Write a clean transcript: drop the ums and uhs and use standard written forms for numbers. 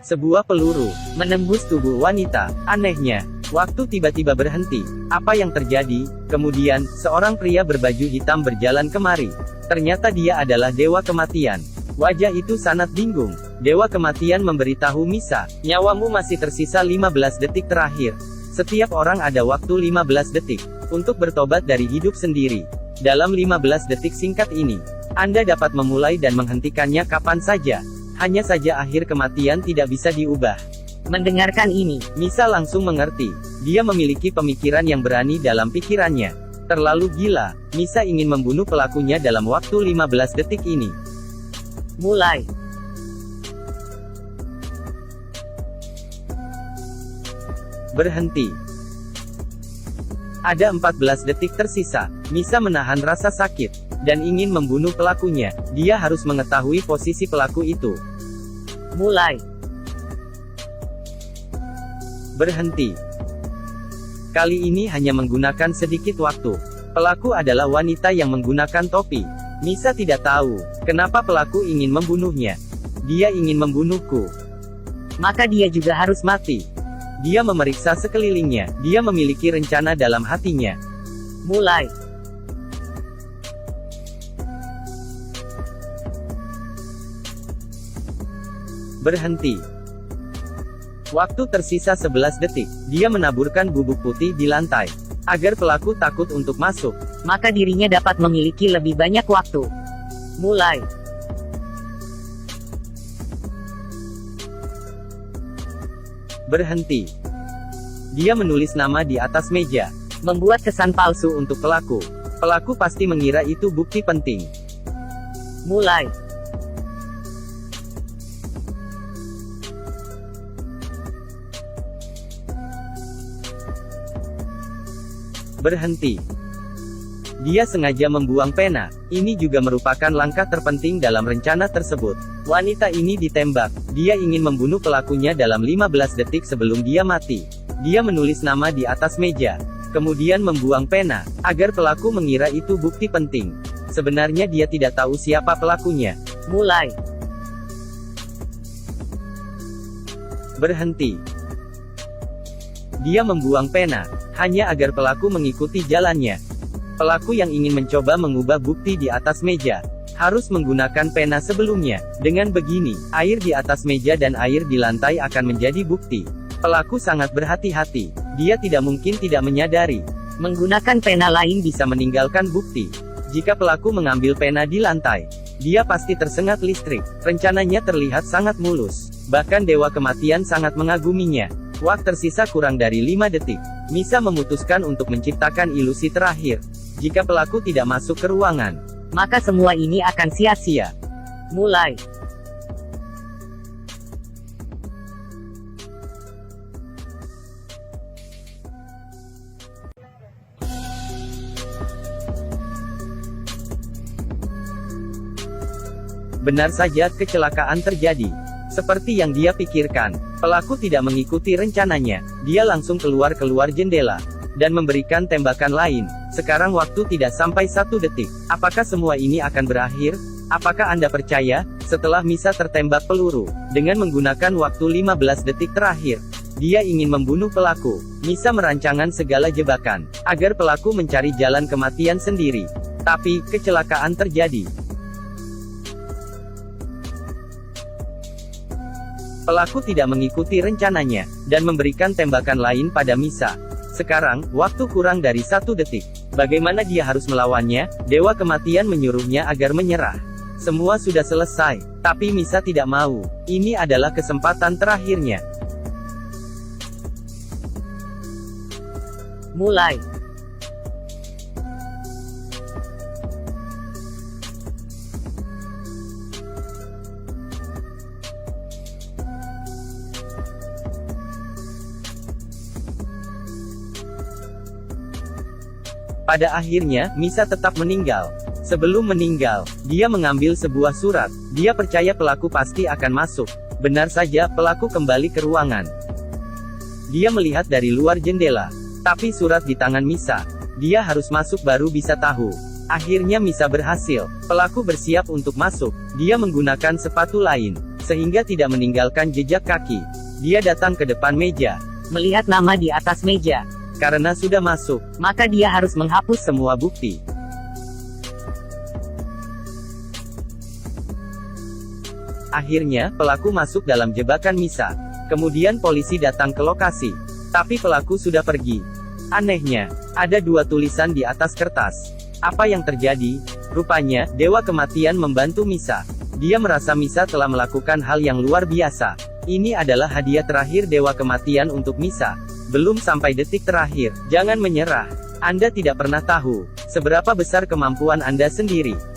Sebuah peluru menembus tubuh wanita. Anehnya, waktu tiba-tiba berhenti. Apa yang terjadi? Kemudian, seorang pria berbaju hitam berjalan kemari. Ternyata dia adalah Dewa Kematian. Wajah itu sangat bingung. Dewa Kematian memberitahu Misa, nyawamu masih tersisa 15 detik terakhir. Setiap orang ada waktu 15 detik untuk bertobat dari hidup sendiri. Dalam 15 detik singkat ini, Anda dapat memulai dan menghentikannya kapan saja. Hanya saja akhir kematian tidak bisa diubah. Mendengarkan ini, Misa langsung mengerti. Dia memiliki pemikiran yang berani dalam pikirannya. Terlalu gila. Misa ingin membunuh pelakunya dalam waktu 15 detik ini. mulai. Berhenti. Ada 14 detik tersisa. Misa menahan rasa sakit dan ingin membunuh pelakunya. Dia harus mengetahui posisi pelaku itu. Mulai. Berhenti. Kali ini hanya menggunakan sedikit waktu. Pelaku adalah wanita yang menggunakan topi. Misa tidak tahu kenapa pelaku ingin membunuhnya. Dia ingin membunuhku. Maka dia juga harus Mati. Dia memeriksa sekelilingnya. Dia memiliki rencana dalam hatinya. mulai. Berhenti. Waktu tersisa 11 detik. Dia menaburkan bubuk putih di lantai agar pelaku takut untuk masuk. Maka dirinya dapat memiliki lebih banyak waktu. Mulai. Berhenti. Dia menulis nama di atas meja. Membuat kesan palsu Untuk pelaku. Pelaku pasti mengira itu bukti penting. mulai. Berhenti. Dia sengaja membuang pena. Ini juga merupakan langkah terpenting dalam rencana tersebut. Wanita ini ditembak. Dia ingin membunuh pelakunya dalam 15 detik sebelum dia mati. Dia menulis nama di atas meja. Kemudian membuang pena, agar pelaku mengira itu bukti penting. Sebenarnya dia tidak tahu siapa pelakunya. mulai. Berhenti. Dia membuang pena, hanya agar pelaku mengikuti jalannya. Pelaku yang ingin mencoba mengubah bukti di atas meja, harus menggunakan pena sebelumnya. Dengan begini, air di atas meja dan air di lantai akan menjadi bukti. Pelaku sangat berhati-hati. Dia tidak mungkin tidak menyadari. Menggunakan pena lain Bisa meninggalkan bukti. Jika pelaku mengambil pena di lantai, dia pasti tersengat listrik. Rencananya terlihat sangat mulus. Bahkan Dewa Kematian sangat mengaguminya. Waktu tersisa kurang dari 5 detik. Misa memutuskan untuk menciptakan ilusi terakhir. Jika pelaku tidak masuk ke ruangan, maka semua ini akan sia-sia. Mulai. benar saja kecelakaan terjadi. Seperti yang dia pikirkan, pelaku tidak mengikuti rencananya. Dia langsung keluar jendela dan memberikan tembakan lain. Sekarang waktu tidak sampai 1 detik. Apakah semua ini akan berakhir? Apakah Anda percaya? Setelah Misa tertembak peluru, dengan menggunakan waktu 15 detik terakhir, dia ingin membunuh pelaku. Misa merancangkan segala jebakan, agar pelaku mencari jalan kematian sendiri. Tapi, kecelakaan terjadi. Pelaku tidak mengikuti rencananya, dan memberikan tembakan lain pada Misa. Sekarang, waktu kurang dari 1 detik. Bagaimana dia harus melawannya? Dewa Kematian menyuruhnya agar menyerah. Semua sudah selesai, tapi Misa tidak mau. Ini adalah kesempatan terakhirnya. Mulai. Pada akhirnya, Misa tetap meninggal. Sebelum meninggal, dia mengambil sebuah surat. Dia percaya pelaku pasti akan masuk. Benar saja, pelaku kembali ke ruangan. Dia melihat dari luar jendela. Tapi surat di tangan Misa. Dia harus masuk baru bisa tahu. Akhirnya Misa berhasil. Pelaku bersiap untuk masuk. Dia menggunakan sepatu lain. sehingga tidak meninggalkan jejak kaki. Dia datang ke depan meja. Melihat nama di atas meja, Karena sudah masuk, maka dia harus menghapus semua bukti. Akhirnya, pelaku masuk dalam jebakan Misa. Kemudian polisi datang ke lokasi. Tapi pelaku sudah pergi. Anehnya, ada 2 tulisan di atas kertas. Apa yang terjadi? Rupanya, Dewa Kematian membantu Misa. Dia merasa Misa telah melakukan hal yang luar biasa. Ini adalah hadiah terakhir Dewa Kematian untuk Misa. Belum sampai detik terakhir. Jangan menyerah. Anda tidak pernah tahu seberapa besar kemampuan Anda sendiri.